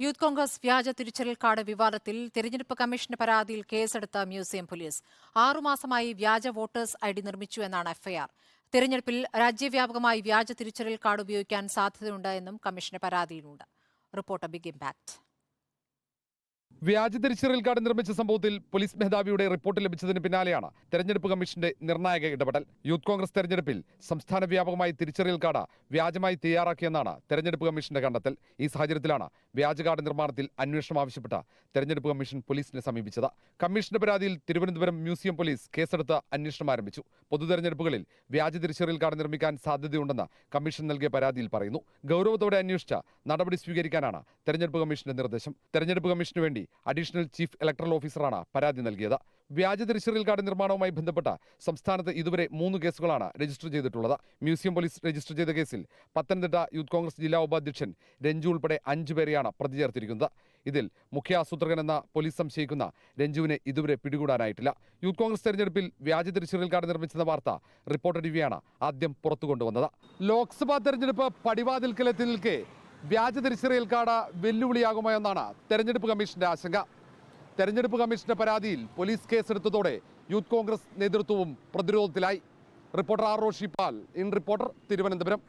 Youth Congress വ്യാജ തിരിച്ചറിയൽ card വിവാദത്തിൽ തെരഞ്ഞെടുപ്പ് കമ്മീഷന്റെ പരാതിയിൽ കേസെടുത്ത മ്യൂസിയം പോലീസ് 6 മാസമായി വ്യാജ വോട്ടേഴ്സ് ഐഡി നിർമ്മിച്ചു എന്നാണ് എഫ്ഐആർ. തെരഞ്ഞെടുപ്പിൽ രാജ്യവ്യാപകമായി വ്യാജ തിരിച്ചറിയൽ കാർഡ് ഉപയോഗിക്കാൻ സാധ്യതയുണ്ട് എന്നും കമ്മീഷന്റെ പരാതിയിലുണ്ട്. Reporter big impact. വ്യാജ തിരിച്ചറിയൽ കാർഡ് നിർമ്മിച്ച സംഭവത്തിൽ പോലീസ് മേധാവിയുടെ റിപ്പോർട്ട് ലഭിച്ചതിന് പിന്നാലെയാണ് തെരഞ്ഞെടുപ്പ് കമ്മീഷന്റെ നിർണായക ഇടപെടൽ. യൂത്ത് കോൺഗ്രസ് തെരഞ്ഞെടുപ്പിൽ സംസ്ഥാന വ്യാപകമായി തിരിച്ചറിയൽ കാർഡ് വ്യാജമായി തയ്യാറാക്കിയെന്നാണ് തെരഞ്ഞെടുപ്പ് കമ്മീഷന്റെ കണ്ടെത്തൽ. ഈ സാഹചര്യത്തിലാണ് വ്യാജ കാർഡ് നിർമ്മാണത്തിൽ അന്വേഷണം ആവശ്യപ്പെട്ട തെരഞ്ഞെടുപ്പ് കമ്മീഷൻ പോലീസിനെ സമീപിച്ചത്. കമ്മീഷന്റെ പരാതിയിൽ തിരുവനന്തപുരം മ്യൂസിയം പോലീസ് കേസെടുത്ത് അന്വേഷണം ആരംഭിച്ചു. പൊതുതെരഞ്ഞെടുപ്പുകളിൽ വ്യാജ തിരിച്ചറിയൽ കാർഡ് നിർമ്മിക്കാൻ സാധ്യതയുണ്ടെന്ന് കമ്മീഷൻ നൽകിയ പരാതിയിൽ പറയുന്നു. ഗൗരവത്തോടെ അന്വേഷിച്ച നടപടി സ്വീകരിക്കാനാണ് തെരഞ്ഞെടുപ്പ് കമ്മീഷന്റെ നിർദ്ദേശം. തെരഞ്ഞെടുപ്പ് കമ്മീഷന് വേണ്ടി അഡീഷണൽ ചീഫ് ഇലക്ടറൽ ഓഫീസറാണ് പരാതി നൽകിയത്. വ്യാജ തിരിച്ചറിയൽ കാർഡ് നിർമ്മാണവുമായി ബന്ധപ്പെട്ട സംസ്ഥാനത്ത് ഇതുവരെ 3 കേസുകളാണ് രജിസ്റ്റർ ചെയ്തിട്ടുള്ളത്. മ്യൂസിയം പോലീസ് രജിസ്റ്റർ ചെയ്ത കേസിൽ പത്തനംതിട്ട യൂത്ത് കോൺഗ്രസ് ജില്ലാ ഉപാധ്യക്ഷൻ രഞ്ജു ഉൾപ്പെടെ 5 പേരെയാണ് പ്രതി ചേർത്തിരിക്കുന്നത്. ഇതിൽ മുഖ്യ ആസൂത്രകനെന്ന പോലീസ് സംശയിക്കുന്ന രഞ്ജുവിനെ ഇതുവരെ പിടികൂടാനായിട്ടില്ല. യൂത്ത് കോൺഗ്രസ് തെരഞ്ഞെടുപ്പിൽ വ്യാജ തിരിച്ചറിയൽ കാർഡ് നിർമ്മിച്ചെന്ന വാർത്ത റിപ്പോർട്ടർ ടിവിയാണ് ആദ്യം പുറത്തു കൊണ്ടുവന്നത്. ലോക്സഭാ തെരഞ്ഞെടുപ്പ് പടിവാതിൽക്കലെത്തി നിൽക്കെ വ്യാജ തിരിച്ചറിയൽ കാർഡ് വെല്ലുവിളിയാകുമോ എന്നാണ് തെരഞ്ഞെടുപ്പ് കമ്മീഷന്റെ ആശങ്ക. തെരഞ്ഞെടുപ്പ് കമ്മീഷന്റെ പരാതിയിൽ പോലീസ് കേസെടുത്തതോടെ യൂത്ത് കോൺഗ്രസ് നേതൃത്വവും പ്രതിരോധത്തിലായി. Reporter R Roshipal, in Reporter, Thiruvananthapuram.